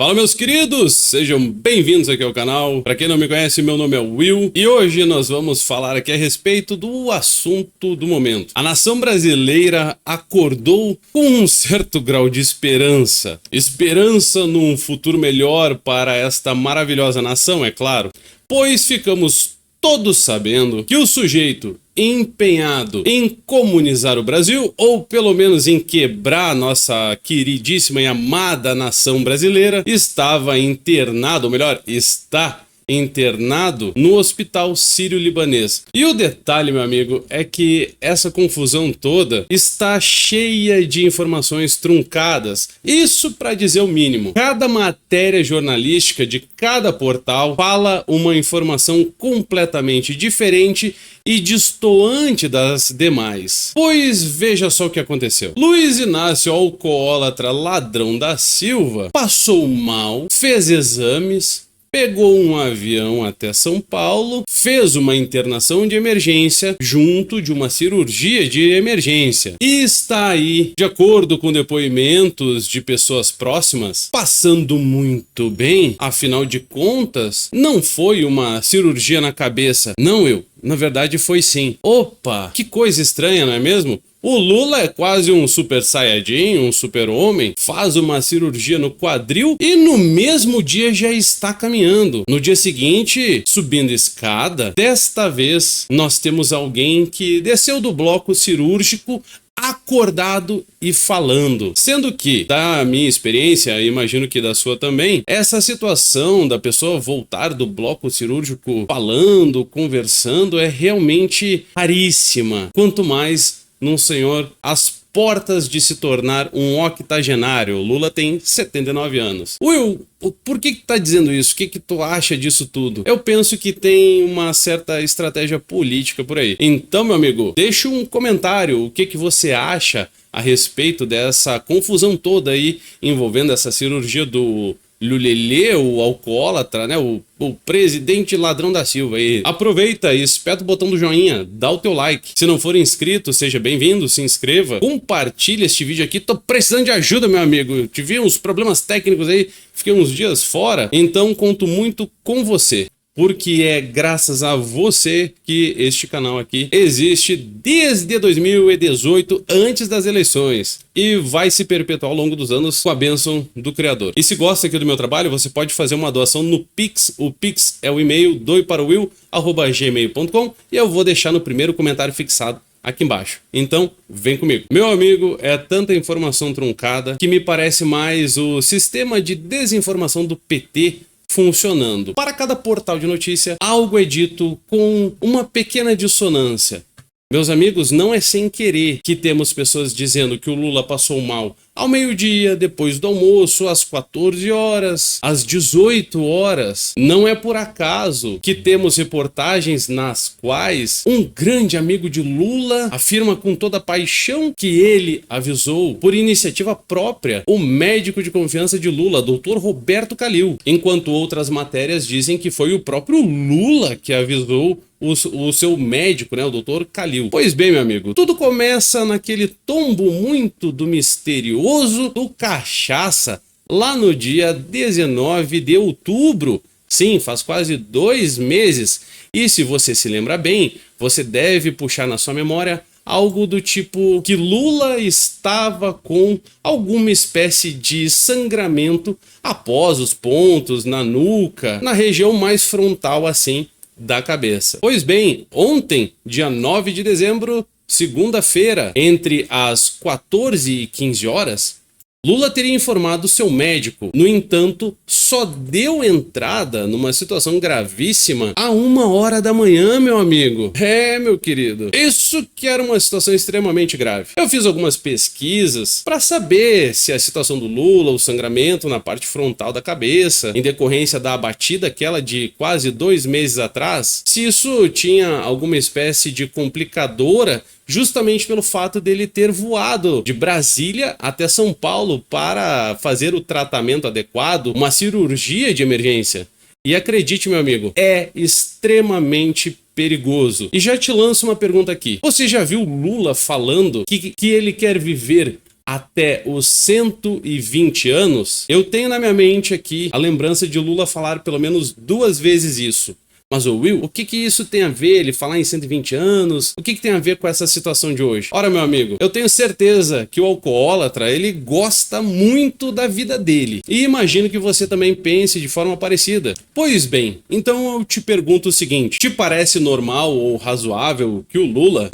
Fala, meus queridos, sejam bem-vindos aqui ao canal. Para quem não me conhece, meu nome é Will e hoje nós vamos falar aqui a respeito do assunto do momento. A nação brasileira acordou com um certo grau de esperança. Esperança num futuro melhor para esta maravilhosa nação, é claro, pois ficamos todos sabendo que o sujeito empenhado em comunizar o Brasil, ou pelo menos em quebrar nossa queridíssima e amada nação brasileira, estava internado, ou melhor, está internado no hospital sírio-libanês. E o detalhe, meu amigo, é que essa confusão toda está cheia de informações truncadas. Isso para dizer o mínimo. Cada matéria jornalística de cada portal fala uma informação completamente diferente e destoante das demais. Pois veja só o que aconteceu. Luiz Inácio Alcoólatra Ladrão da Silva passou mal, fez exames, pegou um avião até São Paulo, fez uma internação de emergência junto de uma cirurgia de emergência. E está aí, de acordo com depoimentos de pessoas próximas, passando muito bem. Afinal de contas, não foi uma cirurgia na cabeça. Não, na verdade foi sim. Opa, que coisa estranha, não é mesmo? O Lula é quase um super saiyajin, um super homem, faz uma cirurgia no quadril e no mesmo dia já está caminhando. No dia seguinte, subindo escada, desta vez nós temos alguém que desceu do bloco cirúrgico acordado e falando. Sendo que, da minha experiência, imagino que da sua também, essa situação da pessoa voltar do bloco cirúrgico falando, conversando, é realmente raríssima. Quanto mais num senhor às portas de se tornar um octogenário. O Lula tem 79 anos. Will, por que tá dizendo isso? O que tu acha disso tudo? Eu penso que tem uma certa estratégia política por aí. Então, meu amigo, deixa um comentário. O que você acha a respeito dessa confusão toda aí envolvendo essa cirurgia do Lulelê, o alcoólatra, né? O presidente Ladrão da Silva. E aproveita e espeta o botão do joinha, dá o teu like. Se não for inscrito, seja bem-vindo, se inscreva. Compartilha este vídeo aqui, tô precisando de ajuda, meu amigo. Eu tive uns problemas técnicos aí, fiquei uns dias fora, então conto muito com você. Porque é graças a você que este canal aqui existe desde 2018, antes das eleições, e vai se perpetuar ao longo dos anos com a bênção do Criador. E se gosta aqui do meu trabalho, você pode fazer uma doação no Pix. O Pix é o e-mail doiparowill@gmail.com e eu vou deixar no primeiro comentário fixado aqui embaixo. Então, vem comigo. Meu amigo, é tanta informação truncada que me parece mais o sistema de desinformação do PT funcionando. Para cada portal de notícia, algo é dito com uma pequena dissonância. Meus amigos, não é sem querer que temos pessoas dizendo que o Lula passou mal ao meio-dia, depois do almoço, às 14 horas, às 18 horas. Não é por acaso que temos reportagens nas quais um grande amigo de Lula afirma com toda paixão que ele avisou, por iniciativa própria, o médico de confiança de Lula, Dr. Roberto Calil, enquanto outras matérias dizem que foi o próprio Lula que avisou o seu médico, né, o Dr. Calil. Pois bem, meu amigo, tudo começa naquele tombo muito do misterioso do Cachaça, lá no dia 19 de outubro. Sim, faz quase 2 meses. E se você se lembra bem, você deve puxar na sua memória algo do tipo que Lula estava com alguma espécie de sangramento após os pontos na nuca, na região mais frontal assim da cabeça. Pois bem, ontem, dia 9 de dezembro, segunda-feira, entre as 14 e 15 horas, Lula teria informado seu médico. No entanto, só deu entrada numa situação gravíssima a 1h da manhã, meu amigo. Meu querido, isso que era uma situação extremamente grave. Eu fiz algumas pesquisas para saber se a situação do Lula, o sangramento na parte frontal da cabeça, em decorrência da abatida aquela de quase 2 meses atrás, se isso tinha alguma espécie de complicadora, justamente pelo fato dele ter voado de Brasília até São Paulo para fazer o tratamento adequado, uma cirurgia de emergência. E acredite, meu amigo, é extremamente perigoso. E já te lanço uma pergunta aqui. Você já viu Lula falando que ele quer viver até os 120 anos, eu tenho na minha mente aqui a lembrança de Lula falar pelo menos 2 vezes isso. Mas, Will, o que isso tem a ver, ele falar em 120 anos? O que tem a ver com essa situação de hoje? Ora, meu amigo, eu tenho certeza que o alcoólatra, ele gosta muito da vida dele. E imagino que você também pense de forma parecida. Pois bem, então eu te pergunto o seguinte: te parece normal ou razoável que o Lula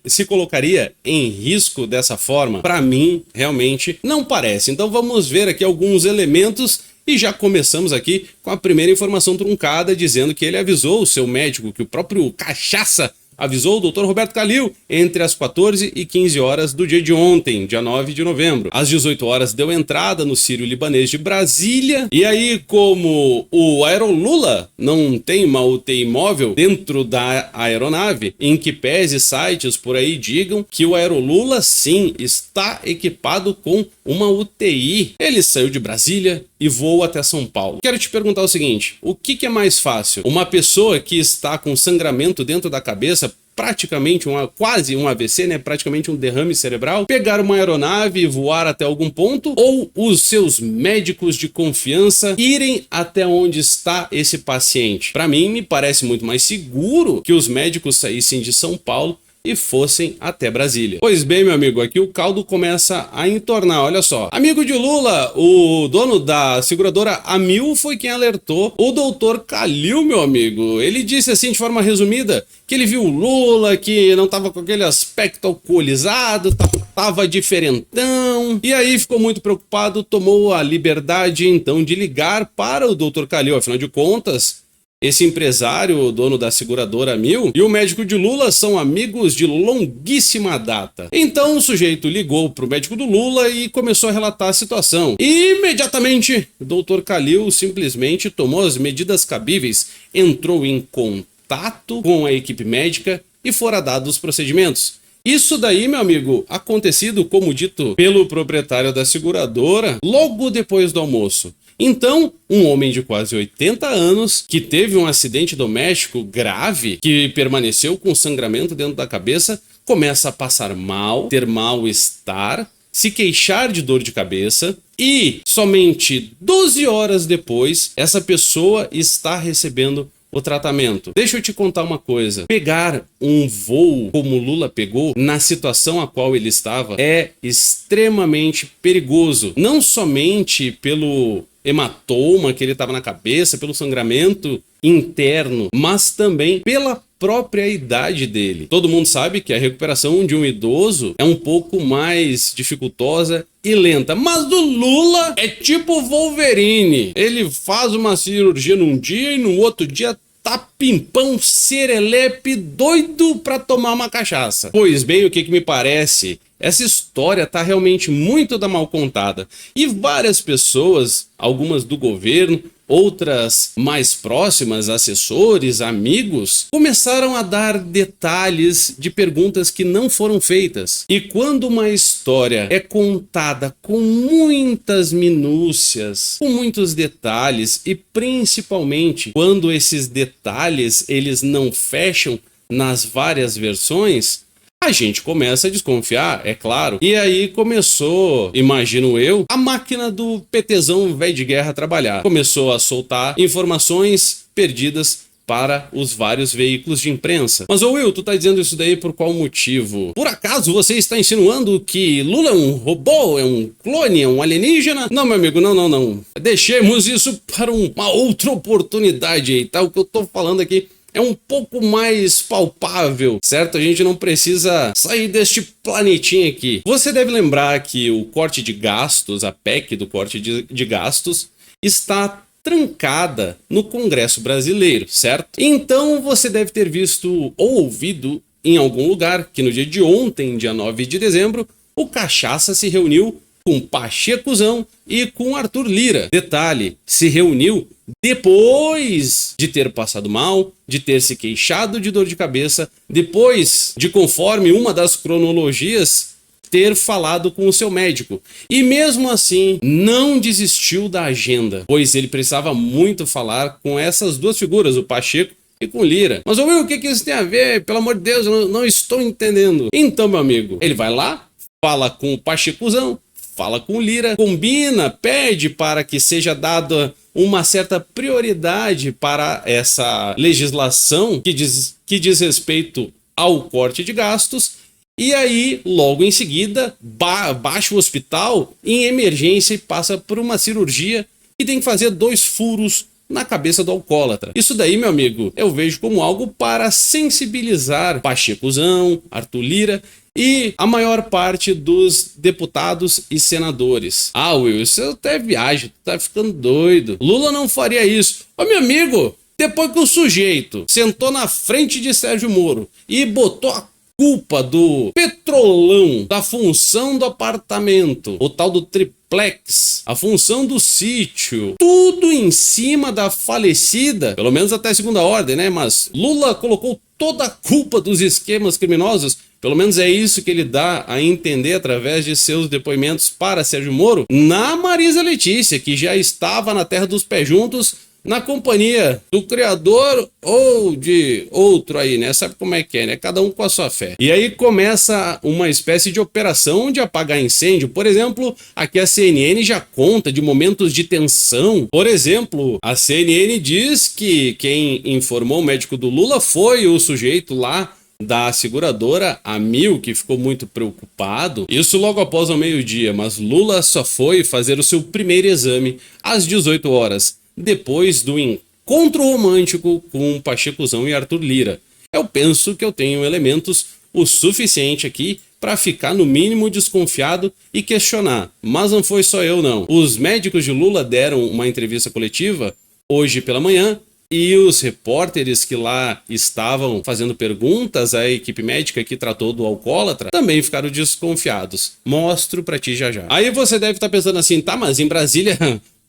se colocaria em risco dessa forma? Para mim, realmente, não parece. Então vamos ver aqui alguns elementos. E já começamos aqui com a primeira informação truncada, dizendo que ele avisou o seu médico, que o próprio Cachaça avisou o Dr. Roberto Khalil entre as 14 e 15 horas do dia de ontem, dia 9 de novembro. Às 18 horas deu entrada no Sírio-Libanês de Brasília. E aí, como o Aerolula não tem uma UTI móvel dentro da aeronave, em que pese sites por aí digam que o Aerolula sim está equipado com uma UTI. Ele saiu de Brasília e voou até São Paulo. Quero te perguntar o seguinte: o que é mais fácil? Uma pessoa que está com sangramento dentro da cabeça, praticamente quase um AVC, né? Praticamente um derrame cerebral, pegar uma aeronave e voar até algum ponto, ou os seus médicos de confiança irem até onde está esse paciente? Para mim, me parece muito mais seguro que os médicos saíssem de São Paulo e fossem até Brasília. Pois bem, meu amigo, aqui o caldo começa a entornar, olha só. Amigo de Lula, o dono da seguradora Amil foi quem alertou o doutor Khalil, meu amigo. Ele disse assim, de forma resumida, que ele viu o Lula, que não tava com aquele aspecto alcoolizado, tava diferentão, e aí ficou muito preocupado, tomou a liberdade então de ligar para o doutor Khalil. Afinal de contas, esse empresário, o dono da seguradora Amil, e o médico de Lula são amigos de longuíssima data. Então o sujeito ligou para o médico do Lula e começou a relatar a situação. E imediatamente o doutor Khalil simplesmente tomou as medidas cabíveis, entrou em contato com a equipe médica e foram dados os procedimentos. Isso daí, meu amigo, acontecido, como dito pelo proprietário da seguradora, logo depois do almoço. Então, um homem de quase 80 anos, que teve um acidente doméstico grave, que permaneceu com sangramento dentro da cabeça, começa a passar mal, ter mal-estar, se queixar de dor de cabeça e somente 12 horas depois, essa pessoa está recebendo o tratamento. Deixa eu te contar uma coisa: pegar um voo como Lula pegou, na situação a qual ele estava, é extremamente perigoso. Não somente pelo hematoma que ele estava na cabeça, pelo sangramento interno, mas também pela própria idade dele. Todo mundo sabe que a recuperação de um idoso é um pouco mais dificultosa e lenta, mas do Lula é tipo Wolverine. Ele faz uma cirurgia num dia e no outro dia tá pimpão, serelepe, doido pra tomar uma cachaça. Pois bem, o que me parece? Essa história tá realmente muito da mal contada. E várias pessoas, algumas do governo, outras mais próximas, assessores, amigos, começaram a dar detalhes de perguntas que não foram feitas. E quando uma história é contada com muitas minúcias, com muitos detalhes, e principalmente quando esses detalhes eles não fecham nas várias versões, a gente começa a desconfiar, é claro. E aí começou, imagino eu, a máquina do PTzão velho de guerra trabalhar. Começou a soltar informações perdidas para os vários veículos de imprensa. Mas, Will, tu tá dizendo isso daí por qual motivo? Por acaso você está insinuando que Lula é um robô, é um clone, é um alienígena? Não, meu amigo, não. Deixemos isso para uma outra oportunidade aí, tá? O que eu tô falando aqui é um pouco mais palpável, certo? A gente não precisa sair deste planetinha aqui. Você deve lembrar que o corte de gastos, a PEC do corte de gastos, está trancada no Congresso brasileiro, certo? Então você deve ter visto ou ouvido em algum lugar que no dia de ontem, dia 9 de dezembro, o Cachaça se reuniu com Pachecozão e com Arthur Lira. Detalhe, se reuniu depois de ter passado mal, de ter se queixado de dor de cabeça, depois de, conforme uma das cronologias, ter falado com o seu médico. E mesmo assim, não desistiu da agenda, pois ele precisava muito falar com essas duas figuras, o Pacheco e com Lira. Mas, Will, o que isso tem a ver? Pelo amor de Deus, eu não estou entendendo. Então, meu amigo, ele vai lá, fala com o Pachecuzão, fala com o Lira, combina, pede para que seja dada uma certa prioridade para essa legislação que diz respeito ao corte de gastos, e aí, logo em seguida, baixa o hospital em emergência e passa por uma cirurgia e tem que fazer 2 furos na cabeça do alcoólatra. Isso daí, meu amigo, eu vejo como algo para sensibilizar Pachecuzão, Arthur Lira e a maior parte dos deputados e senadores. Ah, Will, isso até viagem, tu tá ficando doido. Lula não faria isso. Ô, meu amigo, depois que o sujeito sentou na frente de Sérgio Moro e botou a culpa do petrolão, da função do apartamento, o tal do triplex, a função do sítio, tudo em cima da falecida, pelo menos até segunda ordem, né? Mas Lula colocou toda a culpa dos esquemas criminosos, pelo menos é isso que ele dá a entender através de seus depoimentos para Sérgio Moro, na Marisa Letícia, que já estava na terra dos pés juntos, na companhia do criador ou de outro aí, né? Sabe como é que é, né? Cada um com a sua fé. E aí começa uma espécie de operação de apagar incêndio. Por exemplo, aqui a CNN já conta de momentos de tensão. Por exemplo, a CNN diz que quem informou o médico do Lula foi o sujeito lá da seguradora Amil, que ficou muito preocupado. Isso logo após o meio-dia, mas Lula só foi fazer o seu primeiro exame às 18 horas. Depois do encontro romântico com Pachecuzão e Arthur Lira. Eu penso que eu tenho elementos o suficiente aqui para ficar no mínimo desconfiado e questionar. Mas não foi só eu não. Os médicos de Lula deram uma entrevista coletiva hoje pela manhã e os repórteres que lá estavam fazendo perguntas à equipe médica que tratou do alcoólatra também ficaram desconfiados. Mostro para ti já já. Aí você deve estar pensando assim, tá, mas em Brasília,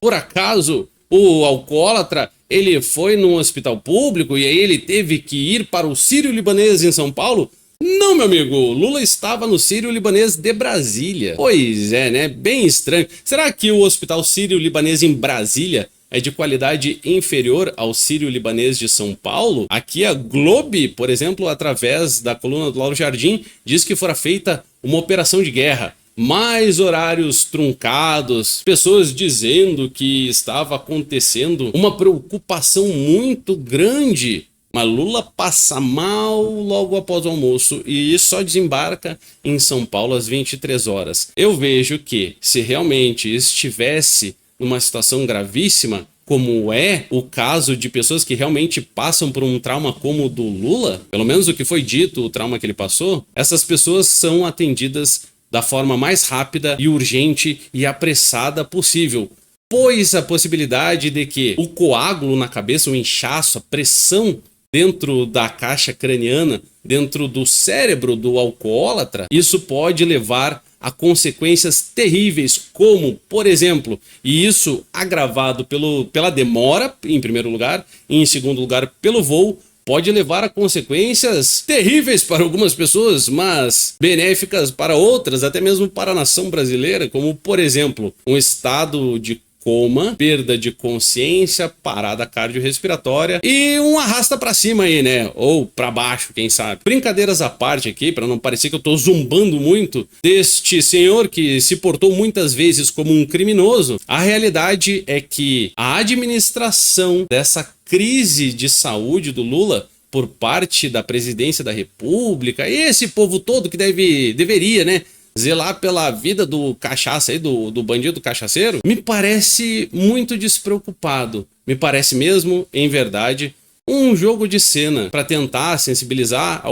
por acaso o alcoólatra, ele foi num hospital público e aí ele teve que ir para o Sírio-Libanês em São Paulo? Não, meu amigo, Lula estava no Sírio-Libanês de Brasília. Pois é, né? Bem estranho. Será que o Hospital Sírio-Libanês em Brasília é de qualidade inferior ao Sírio-Libanês de São Paulo? Aqui a Globo, por exemplo, através da coluna do Lauro Jardim, diz que fora feita uma operação de guerra. Mais horários truncados, pessoas dizendo que estava acontecendo uma preocupação muito grande. Mas Lula passa mal logo após o almoço e só desembarca em São Paulo às 23 horas. Eu vejo que, se realmente estivesse numa situação gravíssima, como é o caso de pessoas que realmente passam por um trauma como o do Lula, pelo menos o que foi dito, o trauma que ele passou, essas pessoas são atendidas da forma mais rápida e urgente e apressada possível, pois a possibilidade de que o coágulo na cabeça, o inchaço, a pressão dentro da caixa craniana, dentro do cérebro do alcoólatra, isso pode levar a consequências terríveis, como, por exemplo, e isso agravado pela demora, em primeiro lugar, e em segundo lugar, pelo voo, pode levar a consequências terríveis para algumas pessoas, mas benéficas para outras, até mesmo para a nação brasileira, como, por exemplo, um estado de coma, perda de consciência, parada cardiorrespiratória e um arrasta para cima aí, né? Ou para baixo, quem sabe. Brincadeiras à parte aqui, para não parecer que eu tô zumbando muito deste senhor que se portou muitas vezes como um criminoso, a realidade é que a administração dessa crise de saúde do Lula por parte da presidência da República, e esse povo todo que deveria, né, zelar pela vida do cachaça aí, do bandido cachaceiro, me parece muito despreocupado. Me parece mesmo, em verdade, um jogo de cena para tentar sensibilizar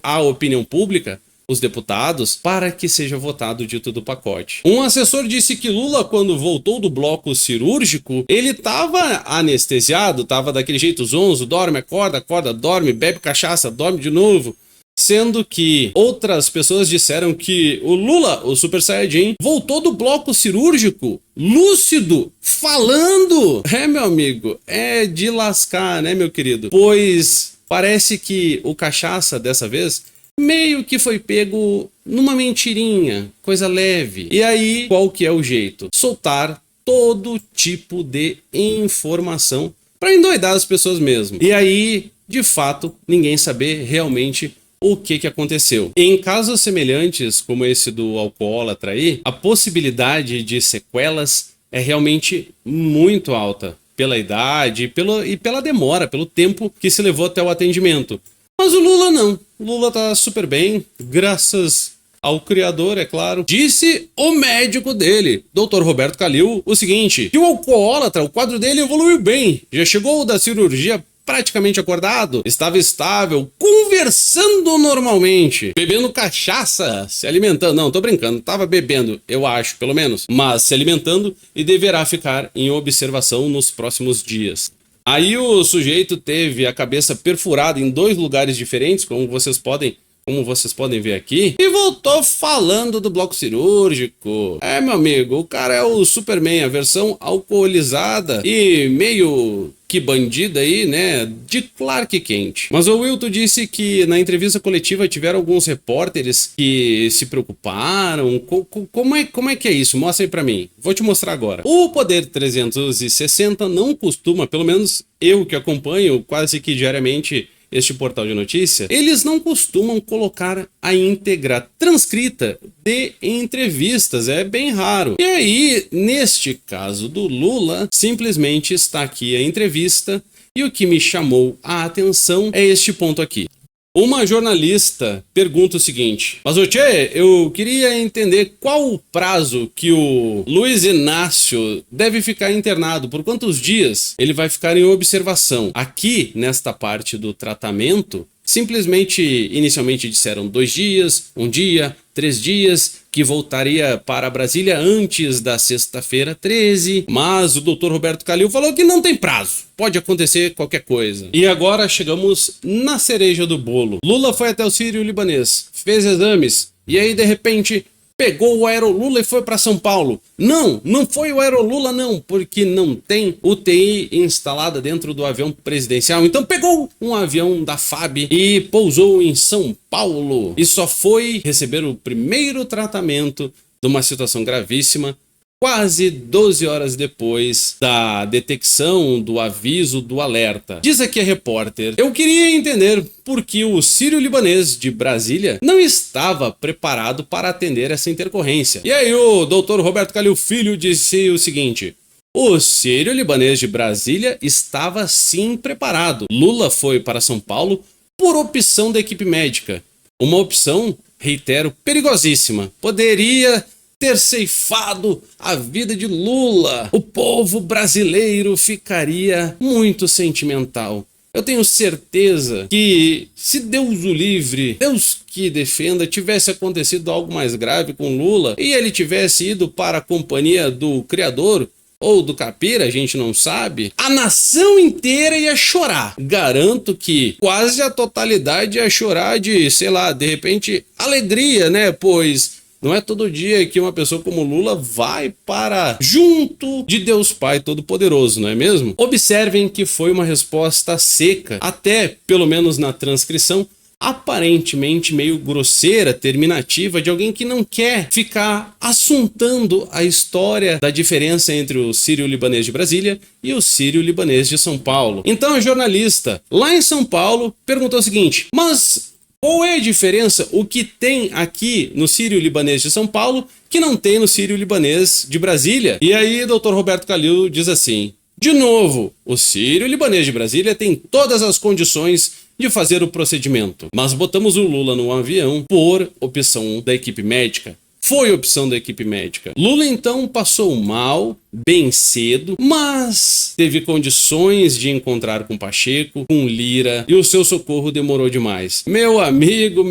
a opinião pública, os deputados, para que seja votado o dito do pacote. Um assessor disse que Lula, quando voltou do bloco cirúrgico, ele estava anestesiado, estava daquele jeito zonzo, dorme, acorda, acorda, dorme, bebe cachaça, dorme de novo. Sendo que outras pessoas disseram que o Lula, o Super Saiyajin, voltou do bloco cirúrgico lúcido, falando. É, meu amigo, é de lascar, né, meu querido? Pois parece que o cachaça, dessa vez, meio que foi pego numa mentirinha, coisa leve. E aí, qual que é o jeito? Soltar todo tipo de informação para endoidar as pessoas mesmo. E aí, de fato, ninguém saber realmente o que aconteceu. Em casos semelhantes, como esse do alcoólatra aí, a possibilidade de sequelas é realmente muito alta, pela idade e pela demora, pelo tempo que se levou até o atendimento. Mas o Lula não. O Lula tá super bem, graças ao criador, é claro. Disse o médico dele, Dr. Roberto Calil, o seguinte, que o alcoólatra, o quadro dele evoluiu bem, já chegou da cirurgia praticamente acordado, estava estável, conversando normalmente, bebendo cachaça, se alimentando, não, tô brincando, tava bebendo, eu acho, pelo menos, mas se alimentando e deverá ficar em observação nos próximos dias. Aí o sujeito teve a cabeça perfurada em 2 lugares diferentes, como vocês podem ver aqui, e voltou falando do bloco cirúrgico. É, meu amigo, o cara é o Superman, a versão alcoolizada e meio que bandida aí, né, de Clark Kent. Mas o Wilton disse que na entrevista coletiva tiveram alguns repórteres que se preocuparam. Como é que é isso? Mostra aí pra mim. Vou te mostrar agora. O Poder 360 não costuma, pelo menos eu que acompanho quase que diariamente este portal de notícia, eles não costumam colocar a íntegra transcrita de entrevistas, é bem raro. E aí, neste caso do Lula, simplesmente está aqui a entrevista, e o que me chamou a atenção é este ponto aqui. Uma jornalista pergunta o seguinte, mas ô Tchê, eu queria entender qual o prazo que o Luiz Inácio deve ficar internado, por quantos dias ele vai ficar em observação. Aqui, nesta parte do tratamento, simplesmente, inicialmente disseram 2 dias, 1 dia, 3 dias, que voltaria para Brasília antes da sexta-feira 13, mas o Dr. Roberto Calil falou que não tem prazo, pode acontecer qualquer coisa. E agora chegamos na cereja do bolo. Lula foi até o Sírio-Libanês, fez exames, e aí de repente pegou o Aerolula e foi para São Paulo. Não foi o Aerolula não, porque não tem UTI instalada dentro do avião presidencial. Então pegou um avião da FAB e pousou em São Paulo. E só foi receber o primeiro tratamento de uma situação gravíssima quase 12 horas depois da detecção, do aviso, do alerta. Diz aqui a repórter, eu queria entender por que o Sírio-Libanês de Brasília não estava preparado para atender essa intercorrência. E aí o Dr. Roberto Calil Filho disse o seguinte, o Sírio-Libanês de Brasília estava sim preparado. Lula foi para São Paulo por opção da equipe médica. Uma opção, reitero, perigosíssima. Poderia ter ceifado a vida de Lula. O povo brasileiro ficaria muito sentimental. Eu tenho certeza que se Deus o livre, Deus que defenda, tivesse acontecido algo mais grave com Lula e ele tivesse ido para a companhia do criador ou do Capira, a gente não sabe, a nação inteira ia chorar. Garanto que quase a totalidade ia chorar de, sei lá, de repente, alegria, né? Pois não é todo dia que uma pessoa como Lula vai para junto de Deus Pai Todo-Poderoso, não é mesmo? Observem que foi uma resposta seca, até, pelo menos na transcrição, aparentemente meio grosseira, terminativa, de alguém que não quer ficar assuntando a história da diferença entre o Sírio-Libanês de Brasília e o Sírio-Libanês de São Paulo. Então a jornalista, lá em São Paulo, perguntou o seguinte, mas qual é a diferença, o que tem aqui no Sírio-Libanês de São Paulo que não tem no Sírio-Libanês de Brasília? E aí o Dr. Roberto Calil diz assim, de novo, o Sírio-Libanês de Brasília tem todas as condições de fazer o procedimento, mas botamos o Lula no avião por opção da equipe médica. Foi opção da equipe médica. Lula então passou mal, bem cedo, mas teve condições de encontrar com Pacheco, com Lira, e o seu socorro demorou demais. Meu amigo,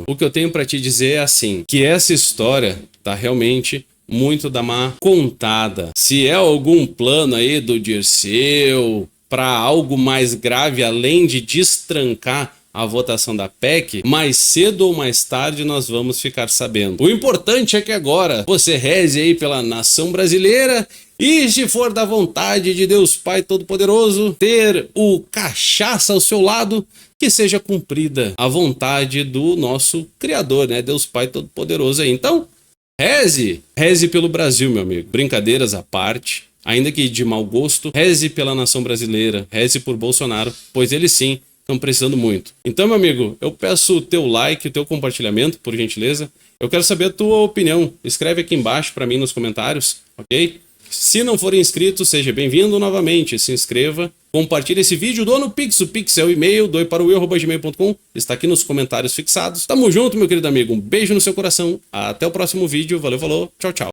o que eu tenho para te dizer é assim, que essa história tá realmente muito da má contada. Se é algum plano aí do Dirceu para algo mais grave, além de destrancar a votação da PEC, mais cedo ou mais tarde nós vamos ficar sabendo. O importante é que agora você reze aí pela nação brasileira e, se for da vontade de Deus Pai Todo-Poderoso, ter o cachaça ao seu lado, que seja cumprida a vontade do nosso Criador, né? Deus Pai Todo-Poderoso aí. Então, reze pelo Brasil, meu amigo. Brincadeiras à parte, ainda que de mau gosto, reze pela nação brasileira, reze por Bolsonaro, pois ele sim estão precisando muito. Então, meu amigo, eu peço o teu like, o teu compartilhamento, por gentileza. Eu quero saber a tua opinião. Escreve aqui embaixo para mim nos comentários, ok? Se não for inscrito, seja bem-vindo novamente. Se inscreva, compartilhe esse vídeo, doa no Pix. O Pix é o e-mail, doeparowill@gmail.com. Está aqui nos comentários fixados. Tamo junto, meu querido amigo. Um beijo no seu coração. Até o próximo vídeo. Valeu, falou. Tchau, tchau.